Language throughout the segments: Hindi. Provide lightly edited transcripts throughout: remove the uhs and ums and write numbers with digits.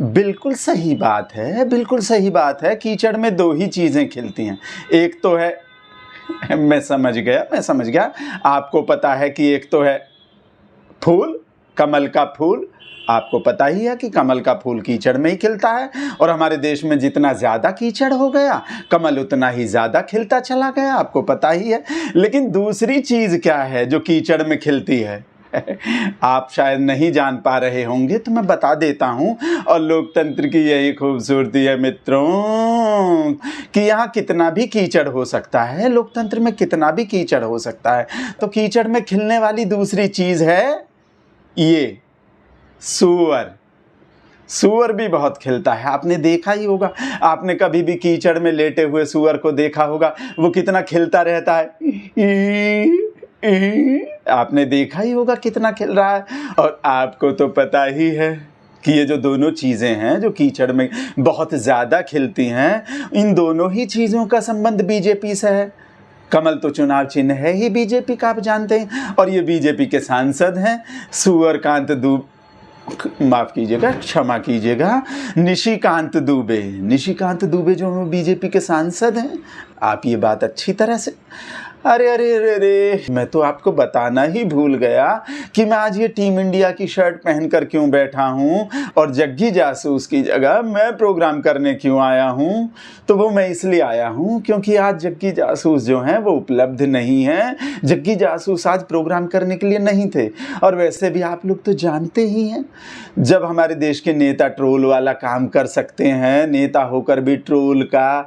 बिल्कुल सही बात है, बिल्कुल सही बात है। कीचड़ में 2 ही चीज़ें खिलती हैं। एक तो है मैं समझ गया। आपको पता है कि एक तो है फूल, कमल का फूल। आपको पता ही है कि कमल का फूल कीचड़ में ही खिलता है और हमारे देश में जितना ज़्यादा कीचड़ हो गया, कमल उतना ही ज़्यादा खिलता चला गया, आपको पता ही है। लेकिन दूसरी चीज़ क्या है जो कीचड़ में खिलती है? आप शायद नहीं जान पा रहे होंगे तो मैं बता देता हूँ। और लोकतंत्र की यही खूबसूरती है मित्रों कि यहाँ कितना भी कीचड़ हो सकता है, लोकतंत्र में कितना भी कीचड़ हो सकता है। तो कीचड़ में खिलने वाली दूसरी चीज़ है ये सूअर। सूअर भी बहुत खिलता है, आपने देखा ही होगा। आपने कभी भी कीचड़ में लेटे हुए सूअर को देखा होगा, वो कितना खिलता रहता है। आपने देखा ही होगा कितना खिल रहा है। और आपको तो पता ही है कि ये जो दोनों चीज़ें हैं जो कीचड़ में बहुत ज़्यादा खिलती हैं, इन दोनों ही चीज़ों का संबंध बीजेपी से है। कमल तो चुनाव चिन्ह है ही बीजेपी का, आप जानते हैं। और ये बीजेपी के सांसद हैं सूअरकांत माफ़ कीजिएगा, क्षमा कीजिएगा, निशिकांत दुबे जो बीजेपी के सांसद हैं। आप ये बात अच्छी तरह से अरे मैं तो आपको बताना ही भूल गया कि मैं आज ये टीम इंडिया की शर्ट पहनकर क्यों बैठा हूँ और जग्गी जासूस की जगह मैं प्रोग्राम करने क्यों आया हूँ। तो वो मैं इसलिए आया हूँ क्योंकि आज जग्गी जासूस जो हैं वो उपलब्ध नहीं हैं। जग्गी जासूस आज प्रोग्राम करने के लिए नहीं थे। और वैसे भी आप लोग तो जानते ही हैं, जब हमारे देश के नेता ट्रोल वाला काम कर सकते हैं, नेता होकर भी ट्रोल का,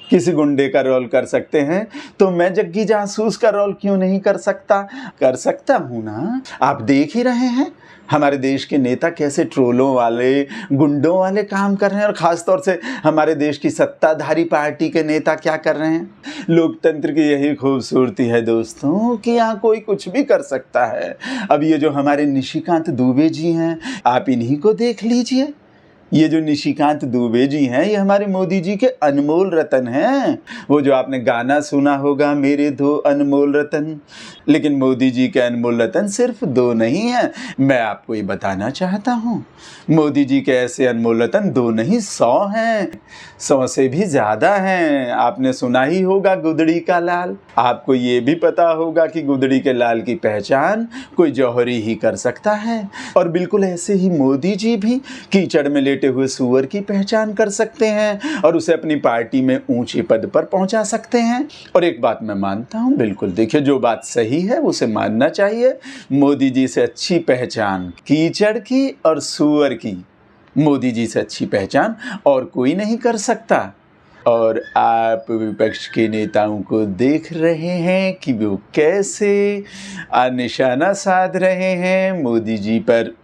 किसी गुंडे का रोल कर सकते हैं, तो मैं जग्गी जासूस का रोल क्यों नहीं कर सकता हूँ ना। आप देख ही रहे हैं हमारे देश के नेता कैसे ट्रोलों वाले, गुंडों वाले काम कर रहे हैं। और ख़ास तौर से हमारे देश की सत्ताधारी पार्टी के नेता क्या कर रहे हैं। लोकतंत्र की यही खूबसूरती है दोस्तों कि यहाँ कोई कुछ भी कर सकता है। अब ये जो हमारे निशिकांत दुबे जी हैं, आप इन्हीं को देख लीजिए। ये जो निशिकांत दुबे जी हैं, ये हमारे मोदी जी के अनमोल रतन हैं। वो जो आपने गाना सुना होगा, मेरे 2 अनमोल रतन। लेकिन मोदी जी के अनमोल रतन सिर्फ 2 नहीं हैं। मैं आपको ये बताना चाहता हूँ, मोदी जी के ऐसे अनमोल रतन 2 नहीं 100 हैं, 100 से भी ज़्यादा हैं। आपने सुना ही होगा गुदड़ी का लाल। आपको ये भी पता होगा कि गुदड़ी के लाल की पहचान कोई जौहरी ही कर सकता है। और बिल्कुल ऐसे ही मोदी जी भी कीचड़ में लेटे हुए सूअर की पहचान कर सकते हैं और उसे अपनी पार्टी में ऊंचे पद पर पहुंचा सकते हैं। और एक बात मैं मानता हूं, बिल्कुल देखिए, जो बात सही है उसे मानना चाहिए। मोदी जी से अच्छी पहचान कीचड़ की और सूअर की, मोदी जी से अच्छी पहचान और कोई नहीं कर सकता। और आप विपक्ष के नेताओं को देख रहे हैं कि वो कैसे निशाना साध रहे हैं, मोदी जी पर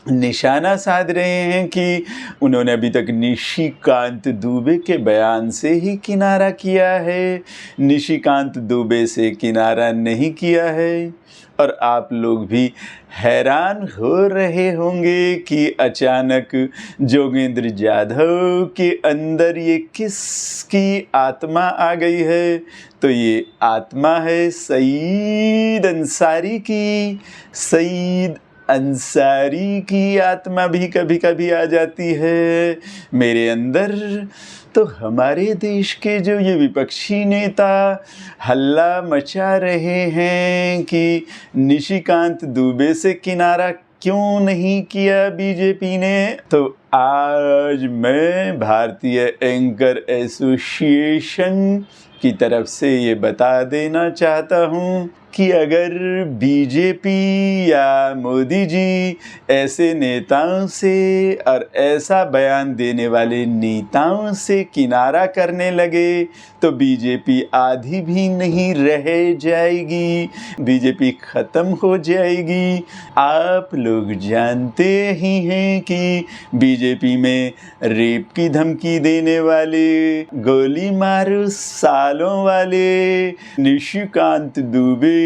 निशाना साध रहे हैं कि उन्होंने अभी तक निशिकांत दुबे के बयान से ही किनारा किया है, निशिकांत दुबे से किनारा नहीं किया है। और आप लोग भी हैरान हो रहे होंगे कि अचानक जोगेंद्र यादव के अंदर ये किसकी आत्मा आ गई है। तो ये आत्मा है सईद अंसारी की आत्मा भी कभी कभी आ जाती है मेरे अंदर। तो हमारे देश के जो ये विपक्षी नेता हल्ला मचा रहे हैं कि निशिकांत दुबे से किनारा क्यों नहीं किया बीजेपी ने, तो आज मैं भारतीय एंकर एसोसिएशन की तरफ से ये बता देना चाहता हूँ कि अगर बीजेपी या मोदी जी ऐसे नेताओं से और ऐसा बयान देने वाले नेताओं से किनारा करने लगे तो बीजेपी आधी भी नहीं रह जाएगी, बीजेपी ख़त्म हो जाएगी। आप लोग जानते ही हैं कि बीजेपी में रेप की धमकी देने वाले, गोली मारो सालों वाले निशिकांत दुबे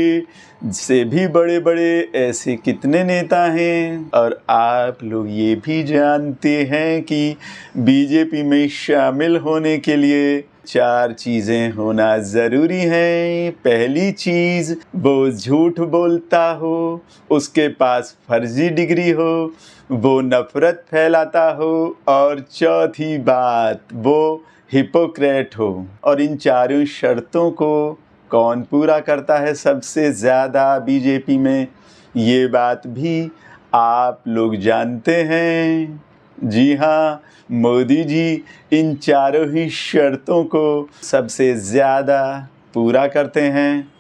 से भी बड़े बड़े ऐसे कितने नेता हैं। और आप लोग ये भी जानते हैं कि बीजेपी में शामिल होने के लिए 4 चीज़ें होना ज़रूरी हैं। पहली चीज़, वो झूठ बोलता हो, उसके पास फर्जी डिग्री हो, वो नफ़रत फैलाता हो, और चौथी बात, वो हिपोक्रेट हो। और इन चारों शर्तों को कौन पूरा करता है सबसे ज़्यादा बीजेपी में? ये बात भी आप लोग जानते हैं। जी हाँ, मोदी जी इन चारों ही शर्तों को सबसे ज़्यादा पूरा करते हैं।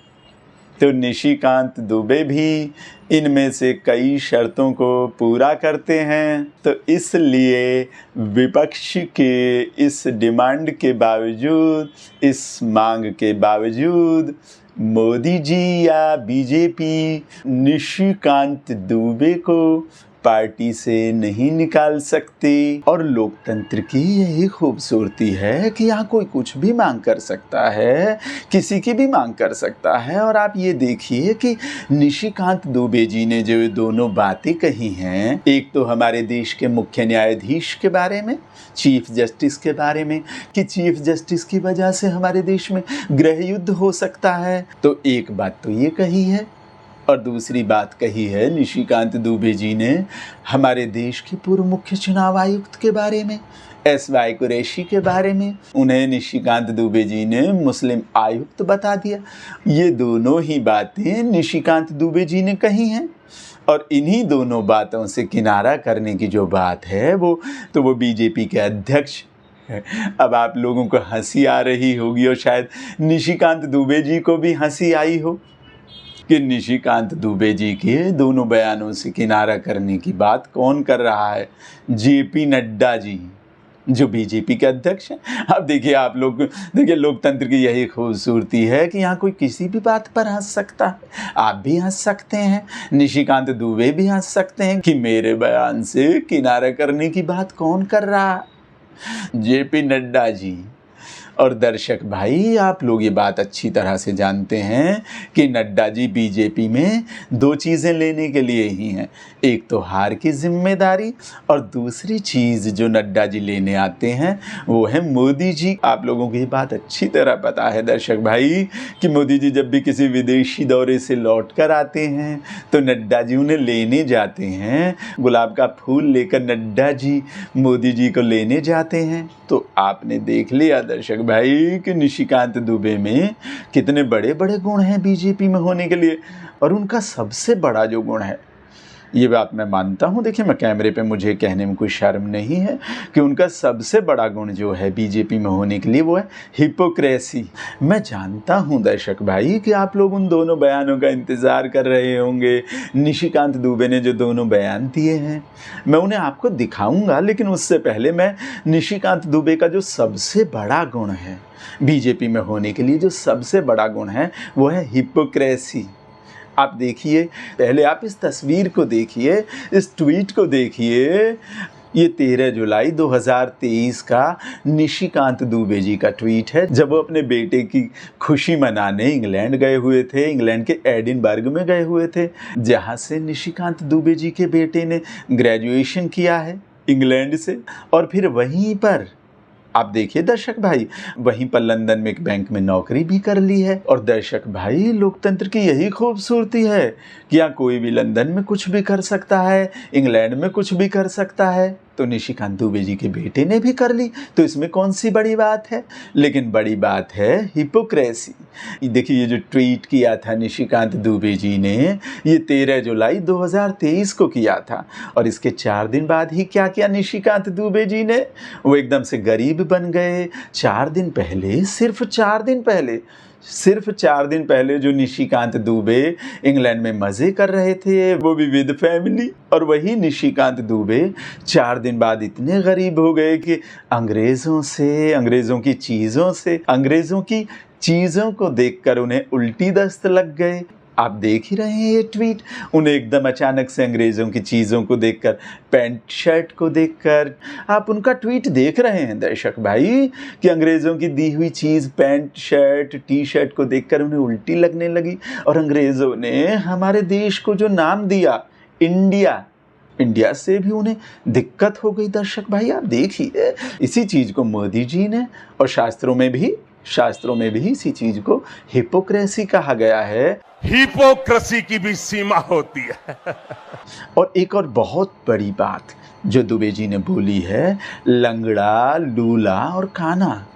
तो निशिकांत दुबे भी इनमें से कई शर्तों को पूरा करते हैं। तो इसलिए विपक्ष के इस डिमांड के बावजूद, इस मांग के बावजूद, मोदी जी या बीजेपी निशिकांत दुबे को पार्टी से नहीं निकाल सकते। और लोकतंत्र की यही खूबसूरती है कि यहाँ कोई कुछ भी मांग कर सकता है, किसी की भी मांग कर सकता है। और आप ये देखिए कि निशिकांत दुबे जी ने जो दोनों बातें कही हैं, एक तो हमारे देश के मुख्य न्यायाधीश के बारे में, चीफ जस्टिस के बारे में, कि चीफ जस्टिस की वजह से हमारे देश में गृह युद्ध हो सकता है, तो एक बात तो ये कही है। और दूसरी बात कही है निशिकांत दुबे जी ने हमारे देश के पूर्व मुख्य चुनाव आयुक्त के बारे में, SY कुरैशी के बारे में। उन्हें निशिकांत दुबे जी ने मुस्लिम आयुक्त बता दिया। ये दोनों ही बातें निशिकांत दुबे जी ने कही हैं। और इन्हीं दोनों बातों से किनारा करने की जो बात है वो बीजेपी के अध्यक्ष है। अब आप लोगों को हंसी आ रही होगी, और शायद निशिकांत दुबे जी को भी हंसी आई हो कि निशिकांत दुबे जी के दोनों बयानों से किनारा करने की बात कौन कर रहा है? JP नड्डा जी, जो बीजेपी के अध्यक्ष हैं। अब देखिए, आप लोग देखिए, लोकतंत्र की यही खूबसूरती है कि यहाँ कोई किसी भी बात पर हंस सकता है। आप भी हंस सकते हैं, निशिकांत दुबे भी हंस सकते हैं कि मेरे बयान से किनारा करने की बात कौन कर रहा है? JP नड्डा जी। और दर्शक भाई, आप लोग ये बात अच्छी तरह से जानते हैं कि नड्डा जी बीजेपी में 2 चीज़ें लेने के लिए ही हैं। एक तो हार की जिम्मेदारी, और दूसरी चीज़ जो नड्डा जी लेने आते हैं वो है मोदी जी। आप लोगों को ये बात अच्छी तरह पता है दर्शक भाई कि मोदी जी जब भी किसी विदेशी दौरे से लौट कर आते हैं तो नड्डा जी उन्हें लेने जाते हैं। गुलाब का फूल लेकर नड्डा जी मोदी जी को लेने जाते हैं। तो आपने देख लिया दर्शक भाई कि निशिकांत दुबे में कितने बड़े बड़े गुण हैं बीजेपी में होने के लिए। और उनका सबसे बड़ा जो गुण है, ये बात मैं मानता हूँ, देखिए मैं कैमरे पे, मुझे कहने में कोई शर्म नहीं है कि उनका सबसे बड़ा गुण जो है बीजेपी में होने के लिए वो है हिपोक्रेसी। मैं जानता हूँ दर्शक भाई कि आप लोग उन दोनों बयानों का इंतज़ार कर रहे होंगे। निशिकांत दुबे ने जो दोनों बयान दिए हैं मैं उन्हें आपको दिखाऊंगा, लेकिन उससे पहले मैं निशिकांत दुबे का जो सबसे बड़ा गुण है बीजेपी में होने के लिए, जो सबसे बड़ा गुण है वो है हिपोक्रेसी। आप देखिए, पहले आप इस तस्वीर को देखिए, इस ट्वीट को देखिए। ये 13 जुलाई 2023 का निशिकांत दुबे जी का ट्वीट है, जब वो अपने बेटे की खुशी मनाने इंग्लैंड गए हुए थे, इंग्लैंड के एडिनबर्ग में गए हुए थे, जहाँ से निशिकांत दुबे जी के बेटे ने ग्रेजुएशन किया है इंग्लैंड से। और फिर वहीं पर आप देखिए दर्शक भाई, वहीं पर लंदन में एक बैंक में नौकरी भी कर ली है। और दर्शक भाई, लोकतंत्र की यही खूबसूरती है कि यहाँ कोई भी लंदन में कुछ भी कर सकता है, इंग्लैंड में कुछ भी कर सकता है। तो निशिकांत दुबे जी के बेटे ने भी कर ली, तो इसमें कौन सी बड़ी बात है? लेकिन बड़ी बात है हिपोक्रेसी। देखिए, ये जो ट्वीट किया था निशिकांत दुबे जी ने, ये 13 जुलाई 2023 को किया था। और इसके 4 दिन बाद ही क्या किया निशिकांत दुबे जी ने? वो एकदम से गरीब बन गए। 4 दिन पहले, सिर्फ 4 दिन पहले जो निशिकांत दुबे इंग्लैंड में मज़े कर रहे थे, वो भी विद फैमिली, और वही निशिकांत दुबे 4 दिन बाद इतने गरीब हो गए कि अंग्रेज़ों की चीज़ों को देखकर उन्हें उल्टी दस्त लग गए। आप देख ही रहे हैं ये ट्वीट, उन्हें एकदम अचानक से अंग्रेज़ों की चीज़ों को देखकर, पैंट शर्ट को देखकर, आप उनका ट्वीट देख रहे हैं दर्शक भाई कि अंग्रेज़ों की दी हुई चीज़, पैंट शर्ट टी शर्ट को देखकर उन्हें उल्टी लगने लगी। और अंग्रेज़ों ने हमारे देश को जो नाम दिया इंडिया से भी उन्हें दिक्कत हो गई। दर्शक भाई, आप देखिए, इसी चीज़ को मोदी जी ने और शास्त्रों में भी शास्त्रों में भी इसी चीज को हिपोक्रेसी कहा गया है। हिपोक्रेसी की भी सीमा होती है। और एक और बहुत बड़ी बात जो दुबे जी ने बोली है, लंगड़ा, लूला और काना।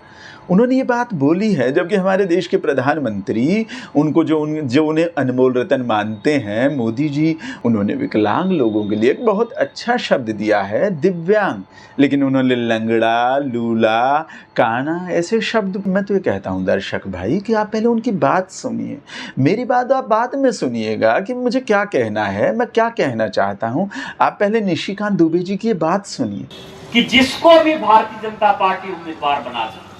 उन्होंने ये बात बोली है जबकि हमारे देश के प्रधानमंत्री उनको जो उन्हें अनमोल रतन मानते हैं, मोदी जी, उन्होंने विकलांग लोगों के लिए एक बहुत अच्छा शब्द दिया है, दिव्यांग। लेकिन उन्होंने लंगड़ा, लूला, काना ऐसे शब्द, मैं तो ये कहता हूँ दर्शक भाई कि आप पहले उनकी बात सुनिए, मेरी बात आप बाद में सुनिएगा कि मुझे क्या कहना है, मैं क्या कहना चाहता हूँ। आप पहले निशिकांत दुबे जी की ये बात सुनिए कि जिसको भी भारतीय जनता पार्टी उम्मीदवार बना दे,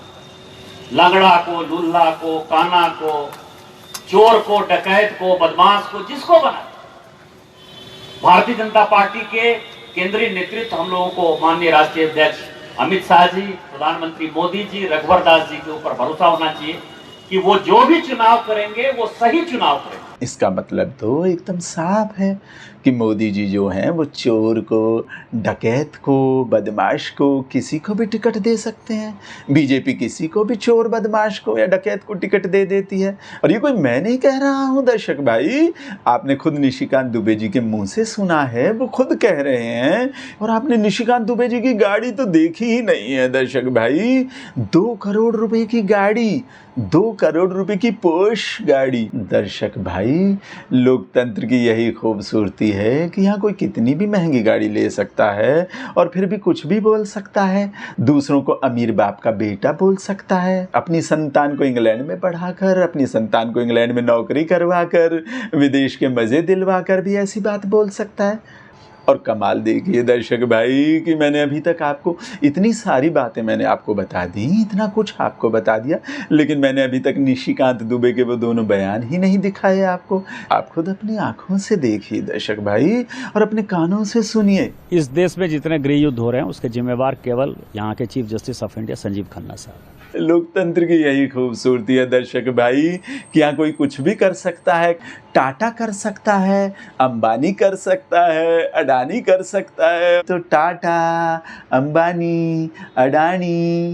लंगड़ा को, लुल्ला को, काना को, चोर को, डकैत को, बदमाश को, जिसको बना, भारतीय जनता पार्टी के केंद्रीय नेतृत्व हम लोगों को माननीय राष्ट्रीय अध्यक्ष अमित शाह जी, प्रधानमंत्री मोदी जी, रघुवर दास जी के ऊपर भरोसा होना चाहिए कि वो जो भी चुनाव करेंगे वो सही चुनाव करेंगे। इसका मतलब तो एकदम साफ है कि मोदी जी जो हैं वो चोर को, डकैत को, बदमाश को, किसी को भी टिकट दे सकते हैं। बीजेपी किसी को भी चोर, बदमाश को या डकैत को टिकट दे देती है। और ये कोई मैं नहीं कह रहा हूँ दर्शक भाई, आपने खुद निशिकांत दुबे जी के मुंह से सुना है, वो खुद कह रहे हैं। और आपने निशिकांत दुबे जी की गाड़ी तो देखी ही नहीं है दर्शक भाई। 2 करोड़ रुपए की गाड़ी, 2 करोड़ रुपए की पोर्श गाड़ी। दर्शक भाई, लोकतंत्र की यही खूबसूरती है कि यहाँ कोई कितनी भी महंगी गाड़ी ले सकता है और फिर भी कुछ भी बोल सकता है। दूसरों को अमीर बाप का बेटा बोल सकता है, अपनी संतान को इंग्लैंड में पढ़ाकर, अपनी संतान को इंग्लैंड में नौकरी करवाकर, विदेश के मज़े दिलवाकर भी ऐसी बात बोल सकता है। और कमाल देखिए दर्शक भाई कि मैंने अभी तक आपको इतनी सारी बातें मैंने आपको बता दी, इतना कुछ आपको बता दिया, लेकिन मैंने अभी तक निशिकांत दुबे के वो दोनों बयान ही नहीं दिखाए आपको। आप खुद अपनी आंखों से देखिए दर्शक भाई और अपने कानों से सुनिए। इस देश में जितने गृह युद्ध हो रहे हैं उसके जिम्मेवार केवल यहाँ के chief justice of India Sanjeev Khanna साहब। लोकतंत्र की यही खूबसूरती है दर्शक भाई कि यहाँ कोई कुछ भी कर सकता है। टाटा कर सकता है, अंबानी कर सकता है, अडानी कर सकता है। तो टाटा, अंबानी, अडानी